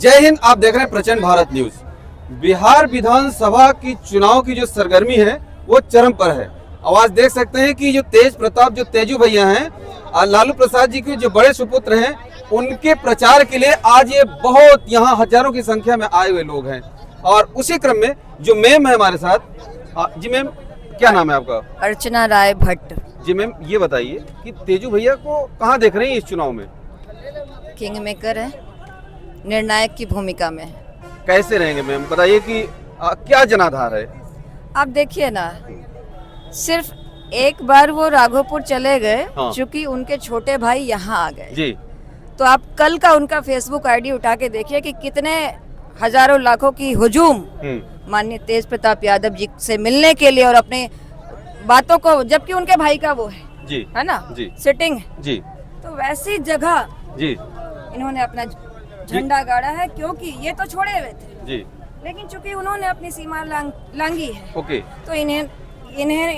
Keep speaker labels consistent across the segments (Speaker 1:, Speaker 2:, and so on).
Speaker 1: जय हिंद। आप देख रहे हैं प्रचंड भारत न्यूज। बिहार विधानसभा की चुनाव की जो सरगर्मी है वो चरम पर है। आवाज देख सकते हैं कि जो तेज प्रताप जो तेजू भैया हैं, लालू प्रसाद जी के जो बड़े सुपुत्र हैं, उनके प्रचार के लिए आज ये बहुत यहाँ हजारों की संख्या में आए हुए लोग हैं। और उसी क्रम में जो मैम है हमारे साथ। जी मैम, क्या नाम है आपका?
Speaker 2: अर्चना राय भट्ट।
Speaker 1: जी मैम, ये बताइए कि तेजू भैया को कहाँ देख रहे हैं इस चुनाव में?
Speaker 2: किंग मेकर है, निर्णायक की भूमिका में है।
Speaker 1: कैसे रहेंगे मैम, बताइए कि क्या जनाधार है?
Speaker 2: आप देखिए ना, सिर्फ एक बार वो राघोपुर चले गए,
Speaker 1: हाँ।
Speaker 2: चूंकि उनके छोटे भाई यहाँ आ गए
Speaker 1: जी।
Speaker 2: तो आप कल का उनका फेसबुक आईडी उठा के देखिए कि कितने हजारों लाखों की हुजूम माननीय तेज प्रताप यादव जी से मिलने के लिए और अपने बातों को, जबकि उनके भाई का वो है
Speaker 1: जी,
Speaker 2: है ना
Speaker 1: जी,
Speaker 2: सिटिंग
Speaker 1: जी,
Speaker 2: तो वैसी जगह
Speaker 1: जी,
Speaker 2: इन्होंने अपना झंडा गाड़ा है, क्योंकि ये तो छोड़े हुए थे
Speaker 1: जी,
Speaker 2: लेकिन चूंकि उन्होंने अपनी सीमा लांगी है,
Speaker 1: ओके,
Speaker 2: तो इन्हें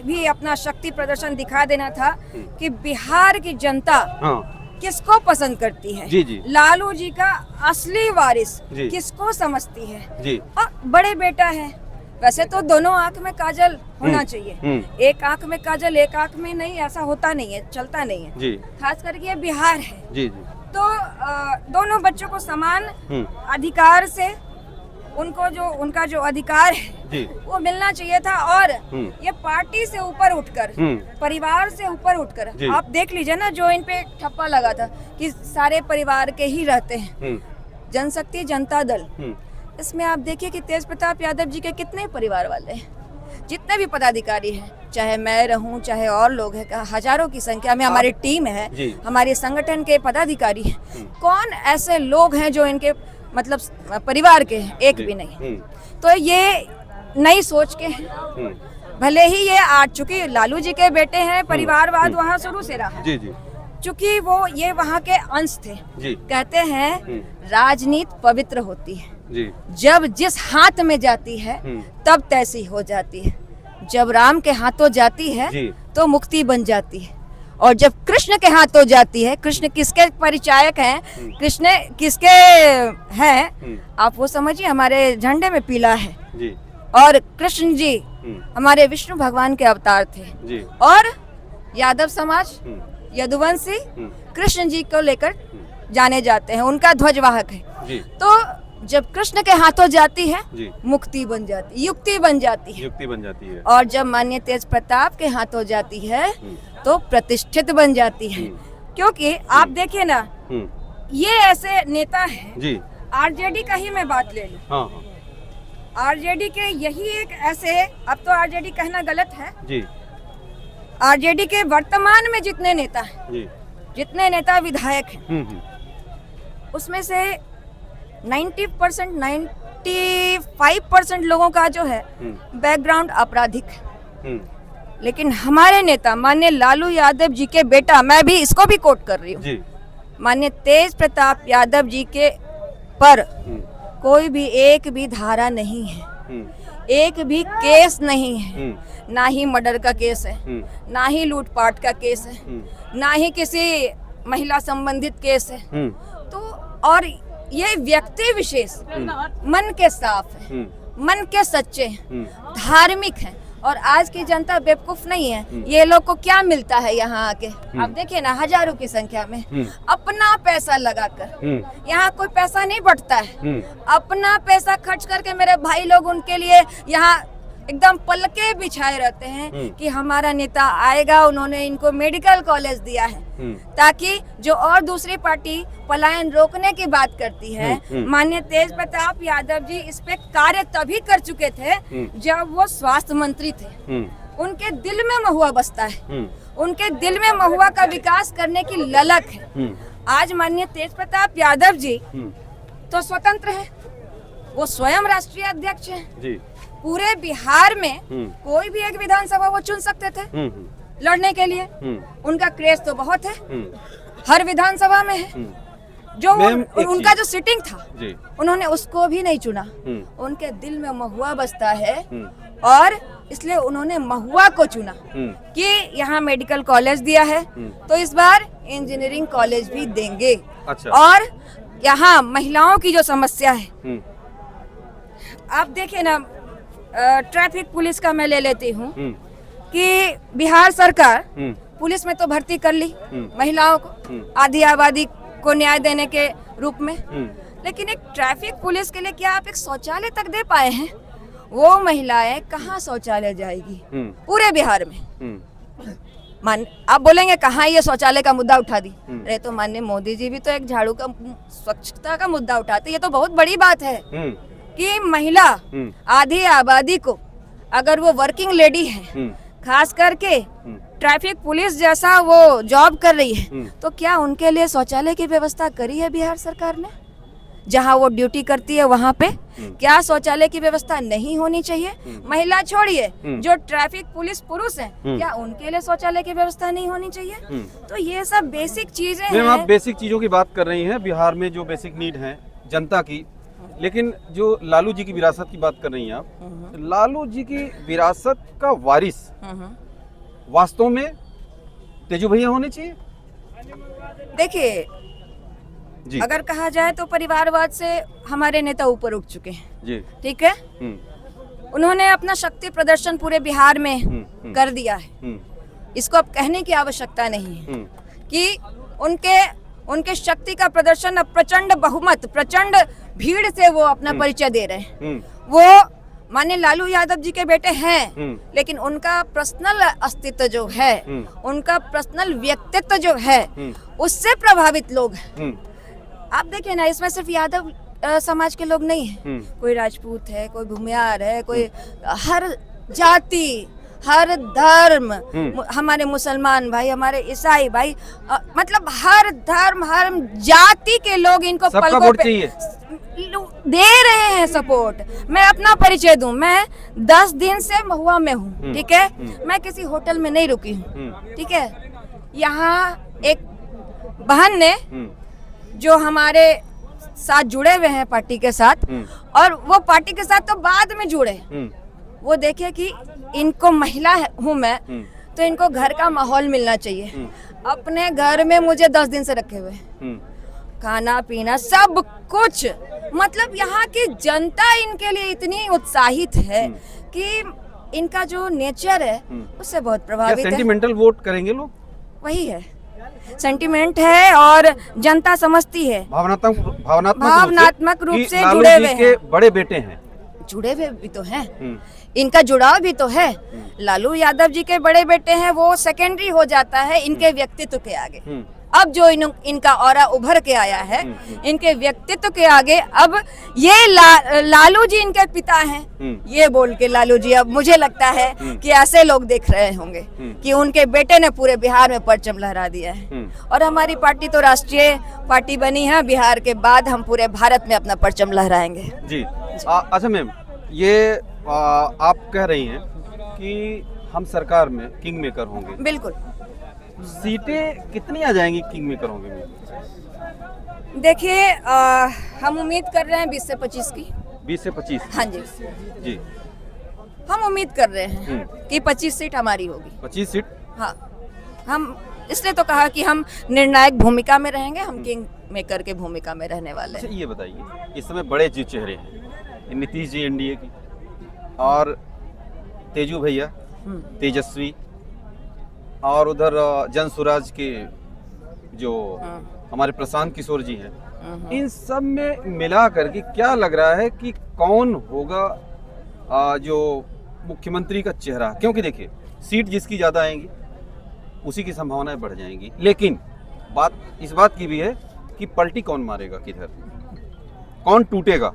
Speaker 2: भी अपना शक्ति प्रदर्शन दिखा देना था कि बिहार की जनता
Speaker 1: हाँ,
Speaker 2: किसको पसंद करती है।
Speaker 1: जी, जी,
Speaker 2: लालू जी का असली वारिस
Speaker 1: जी,
Speaker 2: किसको समझती है।
Speaker 1: जी,
Speaker 2: और बड़े बेटा है, वैसे तो दोनों आंख में काजल होना चाहिए, एक आंख में काजल एक आंख में नहीं, ऐसा होता नहीं है, चलता नहीं है
Speaker 1: जी,
Speaker 2: खास करके ये बिहार है।
Speaker 1: जी, जी,
Speaker 2: तो दोनों बच्चों को समान अधिकार से उनका जो अधिकार है
Speaker 1: जी,
Speaker 2: वो मिलना चाहिए था। और ये पार्टी से ऊपर उठकर, परिवार से ऊपर उठकर, आप देख लीजिए ना, जो इन पे ठप्पा लगा था कि सारे परिवार के ही रहते हैं, जनशक्ति जनता दल, इसमें आप देखिए कि तेज प्रताप यादव जी के कितने परिवार वाले हैं, जितने भी पदाधिकारी हैं, चाहे मैं रहूं चाहे और लोग हैं, हजारों की संख्या में हमारी टीम है, हमारे संगठन के पदाधिकारी हैं। कौन ऐसे लोग हैं जो इनके मतलब परिवार के हैं? एक भी नहीं। तो ये नई सोच के हैं। भले ही ये आज चूंकि लालू जी के बेटे हैं, परिवारवाद वहाँ शुरू से रहा,
Speaker 1: जी, जी,
Speaker 2: चूंकि वो ये वहाँ के अंश थे।
Speaker 1: जी,
Speaker 2: कहते हैं राजनीति पवित्र होती है,
Speaker 1: जी,
Speaker 2: जब जिस हाथ में जाती है तब तैसी हो जाती है। जब राम के हाथों जाती है तो मुक्ति बन जाती है, और जब कृष्ण के हाथों जाती है, कृष्ण किसके परिचायक हैं, कृष्ण किसके हैं, आप वो समझिए, हमारे झंडे में पीला है
Speaker 1: जी,
Speaker 2: और कृष्ण जी हमारे विष्णु भगवान के अवतार थे
Speaker 1: जी,
Speaker 2: और यादव समाज यदुवंशी कृष्ण जी को लेकर जाने जाते हैं, उनका ध्वजवाहक है जी। तो जब कृष्ण के हाथों जाती है मुक्ति बन जाती है, युक्ति बन जाती है,
Speaker 1: युक्ति बन जाती है,
Speaker 2: और जब माननीय तेज प्रताप के हाथों जाती है तो प्रतिष्ठित बन जाती है। क्योंकि आप देखिए ना, ये ऐसे नेता है जी, आरजेडी का ही मैं बात ले लूं, हाँ, हाँ। आरजेडी के यही एक ऐसे, अब तो आरजेडी कहना गलत है जी, आरजेडी के वर्तमान में जितने नेता हैं जी, जितने नेता विधायक हैं, उसमें से 90% 95% लोगों का जो है बैकग्राउंड आपराधिक है। लेकिन हमारे नेता माननीय लालू यादव जी के बेटा, मैं भी इसको भी कोट कर रही हूँ, माननीय तेज प्रताप यादव जी के पर कोई भी एक भी धारा नहीं है, एक भी केस नहीं है, ना ही मर्डर का केस है, ना ही लूटपाट का केस है, ना ही किसी महिला संबंधित केस है। तो और ये व्यक्ति विशेष मन के साफ है, मन के सच्चे हैं, धार्मिक हैं, और आज की जनता बेवकूफ नहीं है। ये लोग को क्या मिलता है यहाँ आके? आप देखिए ना, हजारों की संख्या में अपना पैसा लगाकर, यहाँ कोई पैसा नहीं बटता है, अपना पैसा खर्च करके मेरे भाई लोग उनके लिए यहाँ एकदम पलके बिछाए रहते हैं कि हमारा नेता आएगा। उन्होंने इनको मेडिकल कॉलेज दिया है ताकि जो और दूसरी पार्टी पलायन रोकने की बात करती है, माननीय तेज प्रताप यादव जी इस पे कार्य तभी कर चुके थे जब वो स्वास्थ्य मंत्री थे। उनके दिल में महुआ बसता है, उनके दिल में महुआ का विकास करने की ललक है। आज माननीय तेज प्रताप यादव जी तो स्वतंत्र है, वो स्वयं राष्ट्रीय अध्यक्ष है। पूरे बिहार में कोई भी एक विधानसभा वो चुन सकते थे लड़ने के लिए, उनका क्रेज तो बहुत है, हर विधानसभा में है। जो उनका जो सिटिंग था उन्होंने उसको भी नहीं चुना, उनके दिल में महुआ बसता है और इसलिए उन्होंने महुआ को चुना कि यहाँ मेडिकल कॉलेज दिया है तो इस बार इंजीनियरिंग कॉलेज भी देंगे।
Speaker 1: अच्छा।
Speaker 2: और यहाँ महिलाओं की जो समस्या है, आप देखिए ना, ट्रैफिक पुलिस का मैं ले लेती हूँ कि बिहार सरकार पुलिस में तो भर्ती कर ली महिलाओं को, आधी आबादी को न्याय देने के रूप में, लेकिन एक ट्रैफिक पुलिस के लिए क्या आप एक शौचालय तक दे पाए हैं? वो महिलाएं कहाँ शौचालय जाएगी पूरे बिहार में? आप बोलेंगे कहाँ ये शौचालय का मुद्दा उठा दी। अरे तो माननीय मोदी जी भी तो एक झाड़ू का, स्वच्छता का मुद्दा उठाते, ये तो बहुत बड़ी बात है कि महिला आधी आबादी को, अगर वो वर्किंग लेडी है, खास करके ट्रैफिक पुलिस जैसा वो जॉब कर रही है, तो क्या उनके लिए शौचालय की व्यवस्था करी है बिहार सरकार ने? जहां वो ड्यूटी करती है वहां पे क्या शौचालय की व्यवस्था नहीं होनी चाहिए? महिला छोड़िए, जो ट्रैफिक पुलिस पुरुष हैं, क्या उनके लिए शौचालय की व्यवस्था नहीं होनी चाहिए? तो ये सब बेसिक चीजें हैं।
Speaker 1: आप बेसिक चीजों की बात कर रही हैं, बिहार में जो बेसिक नीड है जनता की, लेकिन जो लालू जी की विरासत की बात कर रही हैं आप, लालू जी की विरासत का वारिस वास्तव में तेजू भैया होने चाहिए?
Speaker 2: देखिए, अगर कहा जाए तो परिवारवाद से हमारे नेता ऊपर उठ चुके हैं जी, ठीक है। उन्होंने अपना शक्ति प्रदर्शन पूरे बिहार में कर दिया है, इसको अब कहने की आवश्यकता नहीं है कि उनके शक्ति का प्रदर्शन अब प्रचंड बहुमत, प्रचंड भीड़ से वो अपना परिचय दे रहे हैं। वो माननीय लालू यादव जी के बेटे हैं, लेकिन उनका पर्सनल अस्तित्व जो है, उनका पर्सनल व्यक्तित्व जो है, उससे प्रभावित लोग हैं। आप देखिए ना, इसमें सिर्फ यादव समाज के लोग नहीं हैं, कोई राजपूत है, कोई भूमियार है, कोई हर जाति, हर धर्म, हमारे मुसलमान भाई, हमारे ईसाई भाई, मतलब हर धर्म, हर जाति के लोग इनको पलकों पे दे रहे हैं सपोर्ट। मैं अपना परिचय दूं, मैं 10 दिन से महुआ में हूँ, ठीक है। मैं किसी होटल में नहीं रुकी हूँ, ठीक है। यहाँ एक बहन ने जो हमारे साथ जुड़े हुए हैं पार्टी के साथ, और वो पार्टी के साथ तो बाद में जुड़े, वो देखे कि इनको महिला हूँ मैं, तो इनको घर का माहौल मिलना चाहिए। अपने घर में मुझे 10 दिन से रखे हुए, खाना पीना सब कुछ, मतलब यहाँ की जनता इनके लिए इतनी उत्साहित है कि इनका जो नेचर है उससे बहुत प्रभावित है।
Speaker 1: सेंटिमेंटल वोट करेंगे लोग, वही
Speaker 2: है, सेंटिमेंट है और जनता समझती है,
Speaker 1: भावनात्मक
Speaker 2: रूप से जुड़े हुए हैं।
Speaker 1: बड़े बेटे हैं,
Speaker 2: जुड़े हुए भी तो हैं, इनका जुड़ाव भी तो है। लालू यादव जी के बड़े बेटे हैं, वो सेकेंडरी हो जाता है इनके व्यक्तित्व के आगे। अब जो इनका ऑरा उभर के आया है इनके व्यक्तित्व के आगे, अब ये लालू जी इनके पिता हैं, ये बोल के लालू जी, अब मुझे लगता है कि ऐसे लोग देख रहे होंगे कि उनके बेटे ने पूरे बिहार में परचम लहरा दिया है। और हमारी पार्टी तो राष्ट्रीय पार्टी बनी है, बिहार के बाद हम पूरे भारत में अपना परचम लहराएंगे जी।
Speaker 1: अच्छा मैम, ये आप कह रही हैं कि हम सरकार में किंग मेकर होंगे,
Speaker 2: बिल्कुल।
Speaker 1: सीटें कितनी आ जाएंगी किंग मेकर होंगे में?
Speaker 2: देखिए, हम उम्मीद कर रहे हैं 20 से 25 की।
Speaker 1: 20 से 25?
Speaker 2: हाँ जी
Speaker 1: जी,
Speaker 2: हम उम्मीद कर रहे हैं कि 25 सीट हमारी होगी।
Speaker 1: 25 सीट? हाँ,
Speaker 2: हम इसलिए तो कहा कि हम निर्णायक भूमिका में रहेंगे, हम किंग मेकर के भूमिका में रहने वाले हैं।
Speaker 1: अच्छा, ये बताइए, इस समय बड़े जी चेहरे हैं, नीतीश जी एनडीए की, और तेजू भैया, तेजस्वी, और उधर जन स्वराज के जो हमारे प्रशांत किशोर जी हैं, इन सब में मिला करके क्या लग रहा है कि कौन होगा जो मुख्यमंत्री का चेहरा? क्योंकि देखिए, सीट जिसकी ज़्यादा आएंगी उसी की संभावनाएं बढ़ जाएंगी, लेकिन बात इस बात की भी है कि पलटी कौन मारेगा, किधर कौन टूटेगा?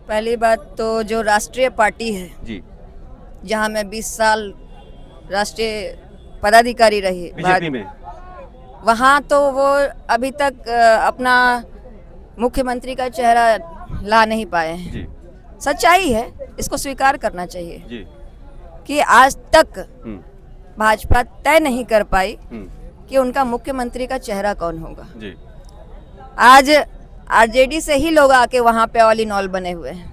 Speaker 2: पहली बात तो जो राष्ट्रीय पार्टी है
Speaker 1: जी,
Speaker 2: जहां मैं 20 साल राष्ट्रीय पदाधिकारी रही
Speaker 1: बीजेपी में,
Speaker 2: वहाँ तो वो अभी तक अपना मुख्यमंत्री का चेहरा ला नहीं पाए हैं जी। सच्चाई है, इसको स्वीकार करना चाहिए जी। कि आज तक भाजपा तय नहीं कर पाई कि उनका मुख्यमंत्री का चेहरा कौन होगा जी। आज आरजेडी से ही लोग आके वहाँ पे ऑल इन ऑल बने हुए हैं।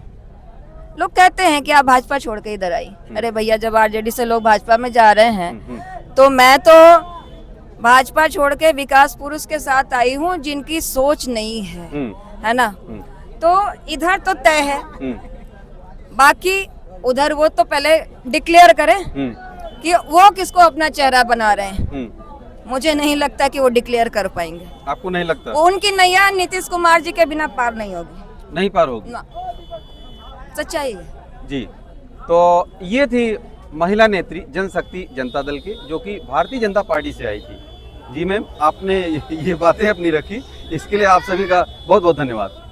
Speaker 2: लोग कहते हैं कि आप भाजपा छोड़ के इधर आई। अरे भैया, जब आरजेडी से लोग भाजपा में जा रहे हैं तो मैं तो भाजपा छोड़ के विकास पुरुष के साथ आई हूँ जिनकी सोच नहीं है, है ना। तो इधर तो तय है, बाकी उधर वो तो पहले डिक्लेयर करें कि वो किसको अपना चेहरा बना रहे हैं। मुझे नहीं लगता कि वो डिक्लेयर कर पाएंगे।
Speaker 1: आपको नहीं लगता?
Speaker 2: उनकी नैया नीतीश कुमार जी के बिना पार नहीं होगी।
Speaker 1: नहीं पार होगी
Speaker 2: ना, सच्चाई है
Speaker 1: जी। तो ये थी महिला नेत्री जनशक्ति जनता दल की, जो कि भारतीय जनता पार्टी से आई थी। जी मैम, आपने ये बातें अपनी रखी, इसके लिए आप सभी का बहुत बहुत धन्यवाद।